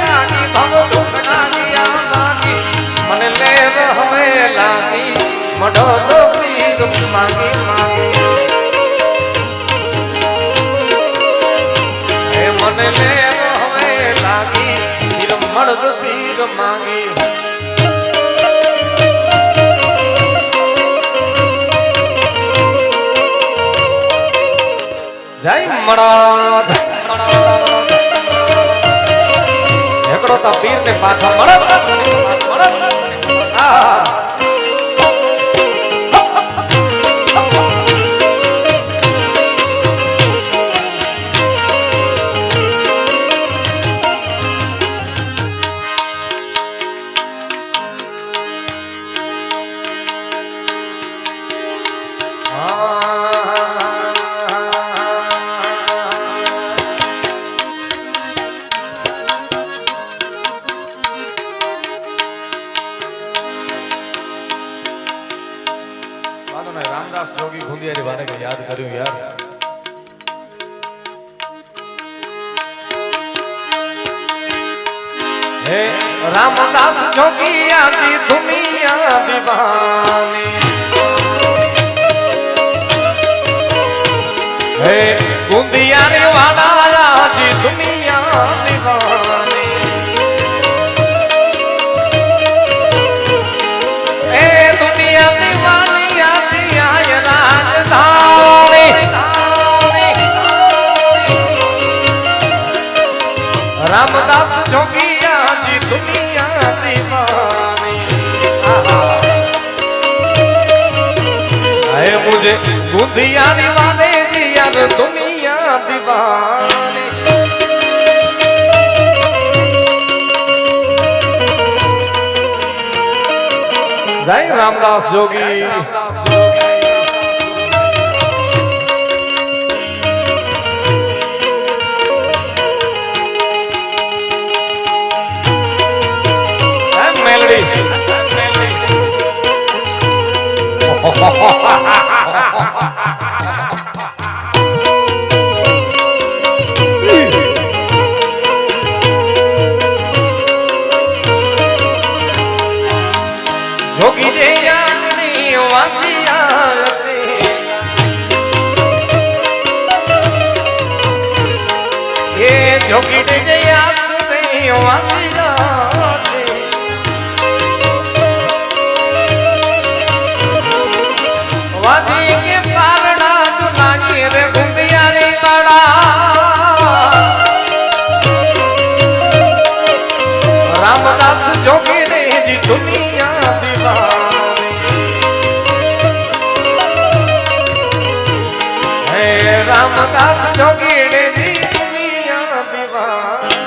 લાગી ભવ દુખડા ગયા બાકી મને લેવ હવે લાગી મળદ પીર માગી માગી હે મને લેવ હવે લાગી પીર મળદ પીર માગી જય મળદ એકડો તો પીર ને પાછા મળદ રામદાસ જોગી ગુંદિયારી વાને કે યાદ કર્યું યાર હે રામદાસ જોગી આજી દુનિયા દીવાની હે ગુંદિયારી વાના આજી દુનિયા દીવાની એ દુનિયા દીવાની रामदास जोगिया जी दुनिया दीवानी है मुझे गुंदिया दीवाने दिया दुनिया दीवानी जय रामदास जोगी जोगी जे यानी वाजिया ये जोगी जे यास से वाजिया वाजी के पारना दुलानी रे गुंदियारी बड़ा रामदास जोगी ने जी दुनिया दीवानी है रामदास जोगी ने जी दुनिया दीवानी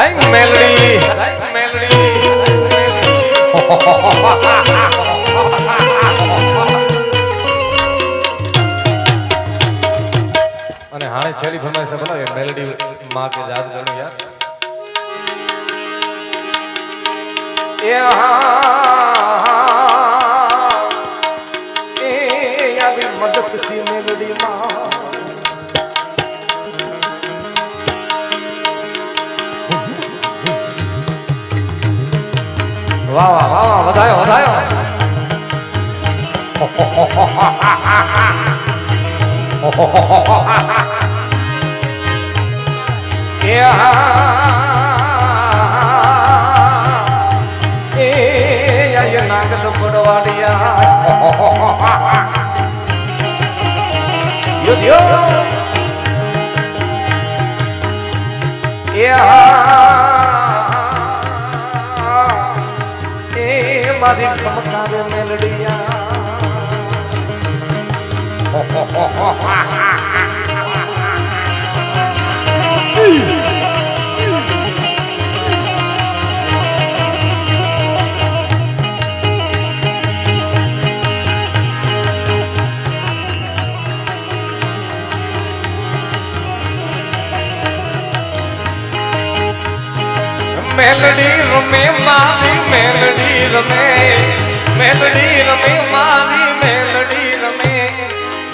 જાય મેલડી મેલડી અને હાણે છેલ્લી ફરમાઈશ બોલો એ મેલડી માં કે યાદ કરું યાર એ આવી મદદ થી મેલડી માં વાહ વાહ વાહ વાહ વધાયો વધાયો એ નાગલ પડવાડિયા એ મારી ચમકાર મેલડિયા મેલડી રમે મારી મેલડી રમે મેલડી રમે મારી મેલડી રમે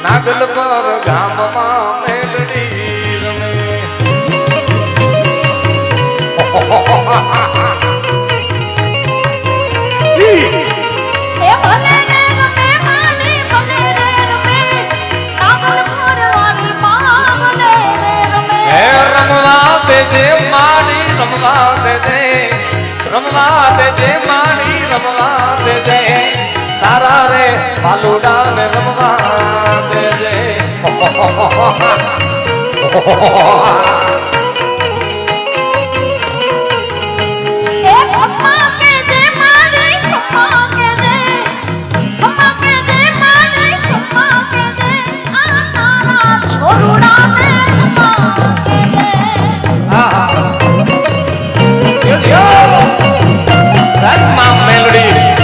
નાગલ પર ગામમાં મેલડી રમે એ ભલે રે રમે મારી ભલે રે રમે નાગલ પરવાળી માં ભલે રે રમે હે રમવા દેજે મારી રમવા દેજે રમવા દેજે મારી રમવા દેજે તારા રે પાલુડા ને રમવા દેજે એ ખમ્મા કે જે મારી ખમ્મા કે જે ખમ્મા કે જે મારી ખમ્મા કે જે આ તારા છોરુડા ને ખમ્મા કે જે મેલડી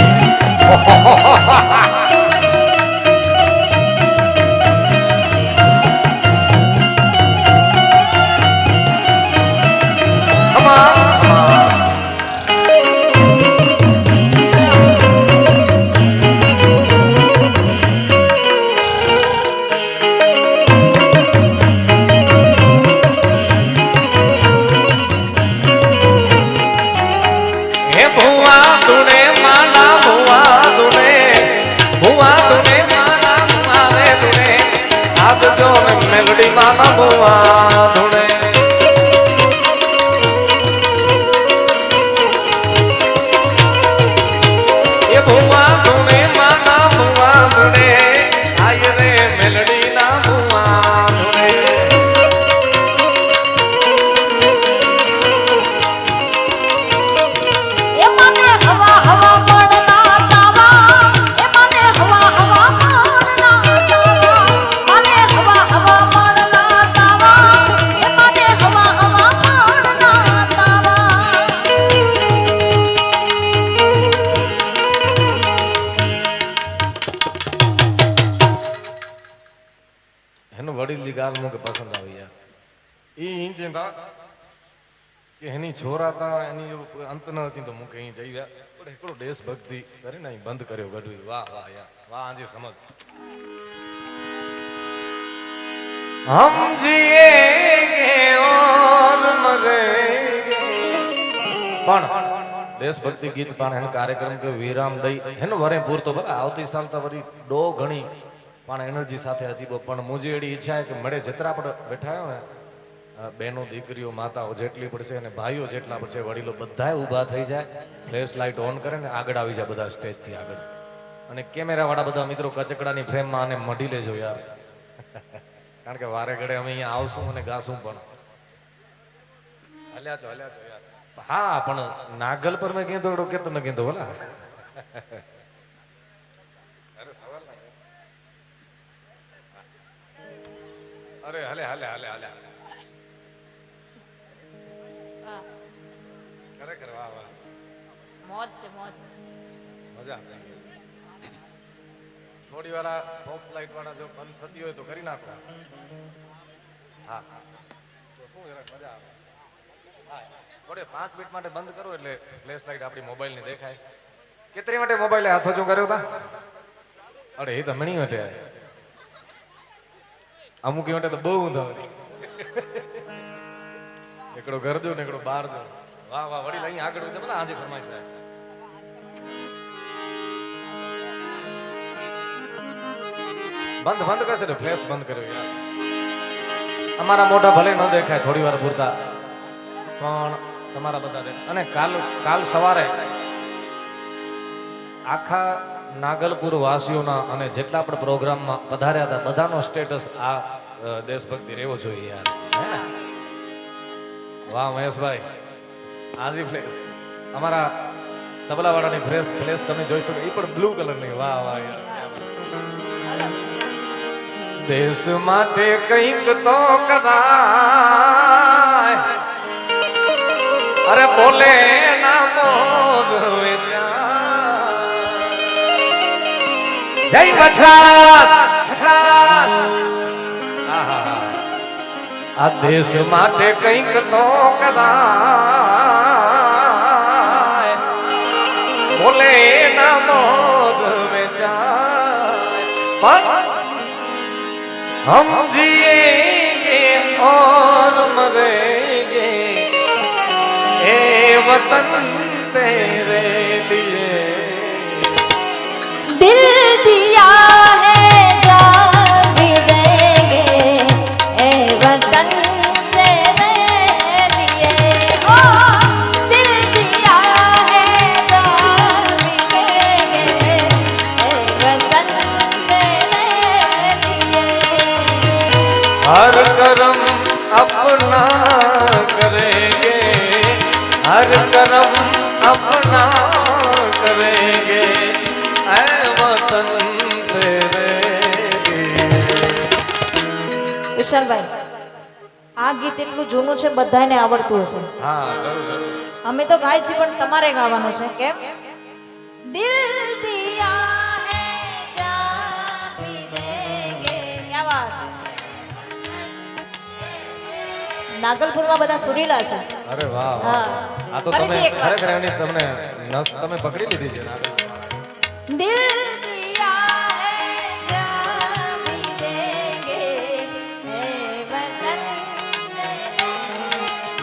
મેલડી માના ભુવા ધૂણે એ ભુવા ધૂણે માના ભુવા ધૂણે આય રે મેલડી ના ભુવા ધૂણે એ મને હવા હવા પડના તાવા એ મને હવા હવા પડના તાવા મને હવા હવા પડના તાવા એ મને હવા હવા પડના તાવા એનું વડીલની ગાલ મુકે પસંદ આવી યાર ઈ ઇંચ તા કે એની છોરાતા એની અંત ન હતી તો મુકે અહીં જઈ પણ એકડો દેશભક્તિ કરીને અહીં બંધ કર્યો ગઢવી વાહ વાહ યાર વાહ આજે સમજ હમ જીએંગે ઓર મરેંગે પણ દેશભક્તિ ગીત પણ એનો કાર્યક્રમ કે વિરામ દઈ એનો વરે પૂરતો ભલા આવતી સાલ તો વળી ડો ઘણી પણ એનર્જી સાથે અજીબો પણ મુજે એડી ઈચ્છા છે કે મળે જતરા આપણે બેઠા આવ્યો ને બહેનો દીકરીઓ માતાઓ જેટલી પડશે અને ભાઈઓ જેટલા પડશે વડીલો બધાય ઊભા થઈ જાય ફ્લેશ લાઇટ ઓન કરે ને આગળ આવી જાય બધા સ્ટેજથી આગળ અને કેમેરા વાળા બધા મિત્રો કચકડાની ફ્રેમમાં આને મઢી લેજો યાર કારણ કે વારે ઘડે અમે અહીંયા આવશું અને ગાશું પણ હલ્યા છો યાર હા પણ નાગલ પર મેં કીધું કેતો ન કીધું બોલા અરે હલે હલે હલે હલે ખરેખર વાહ વાહ મોજ છે મોજ. મજા આવે થોડી વાર ટોપ ફ્લાઇટ વાળા જો બંધ થતી હોય તો કરી નાખો હા તો શું જરાક મજા આવે હા થોડે 5 મિનિટ માટે બંધ કરો એટલે ફ્લેશ લાઇટ આપણી મોબાઈલની દેખાય કેટલી માટે મોબાઈલે હાથો જો કર્યો તા અરે એ તો મણી વટે અમુક માટે તો બહુ ઊંધા એકડો ઘર જો ને એકડો બહાર જો વાહ વાહ વડી લઈ આગળ વધે બધા આજે ફરમાઈશ થાય બંધ બંધ કરશે ને ફ્લેશ બંધ કર્યો યાર અમારા મોઢા ભલે ન દેખાય થોડી વાર પૂરતા પણ તમારા બધા દેખાય અને કાલ સવારે આખા નાગલપુર વાસીઓના અને જેટલા પણ પ્રોગ્રામમાં પધાર્યા હતા બધાનો સ્ટેટસ આ દેશભક્તિ રહેવો જોઈએ યાર હે ને વાહ મહેશભાઈ આજી ફ્લેશ અમારા તબલાવાળાની ફ્લેશ તમે જોઈ શકો એ પણ બ્લુ કલરની વાહ વાહ યાર દેશ માટે કંઈક તો કરાય અરે બોલે ના મોર જય બછરાત આ દેશ માટે કંઈક તો કરાય બોલે ના મોર પણ हम जिएंगे और मरेंगे ए वतन तेरे लिए दिल दिया है जान भी देंगे ए वतन तेरे लिए ओ दिल दिया है जान भी देंगे ए वतन तेरे लिए हर करम अपना करेंगे हर करम अपना करेंगे ऐ वतन तेरे વિશાલભાઈ આ ગીત એટલું જૂનું છે બધાને આવડતું હશે હા જરૂર જરૂર અમે તો ગાય છે પણ તમારે ગાવાનું છે કેમ દિલ દિયા હે જાન ભી દેંગે ક્યા વાત નાગલપુરમાં બધા સુરીલા છે અરે વાહ વાહ હા. આ તો તમે ફરીથી એક વાર. ખરેખર એની તમને નસ તમે પકડી લીધી છે દિલ દિયા હે જાન ભી દેંગે એ વતન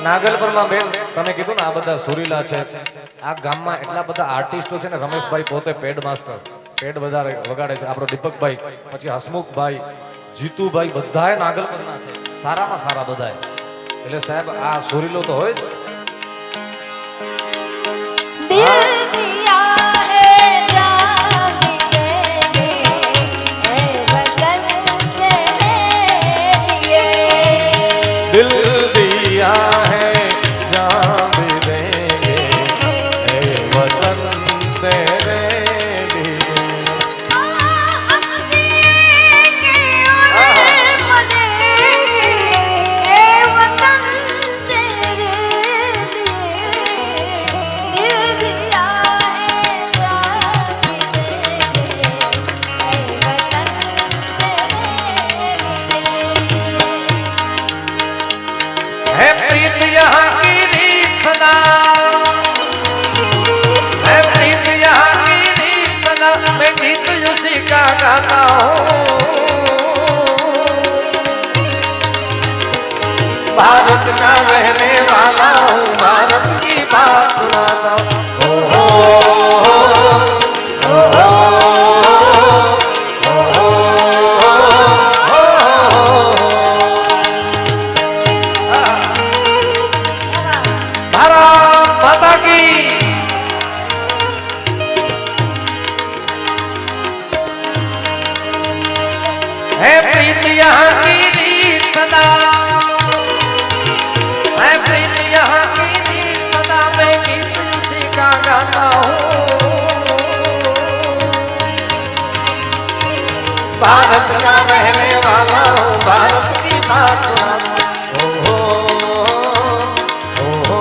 નાગલપુરમાં બેન તમે કીધું ને આ બધા સુરીલા છે આ ગામમાં એટલા બધા આર્ટિસ્ટો છે ને રમેશભાઈ પોતે પેડ માસ્ટર પેડ વધારે વગાડે છે આપણો દીપકભાઈ પછી હસમુખભાઈ જીતુભાઈ બધાય નાગલપુરના છે સારામાં સારા બધાય એટલે સાહેબ આ સુરીલો તો હોય જ दिल दिया है जान भी देंगे ए वतन तेरे लिए दिल दिया है जान भी देंगे ए वतन तेरे लिए हम जिएंगे और मरेंगे ए वतन तेरे लिए दिल दिया है जान भी देंगे ए वतन तेरे लिए है प्रीत यहाँ की रीत सदा है प्रीत यहाँ की रीत सदा मैं गीत उसी का गाता हूँ भारत का रहने वाला हूँ भारत की बात सुनाता हूँ ओ हो ओ हो भारत माता की है प्रीत यहाँ की रीत सदा है प्रीत यहाँ की रीत सदा मैं गीत उसी का गाता हूँ भारत का रहने वाला हूँ भारत की बात सुनाता हूँ ओ हो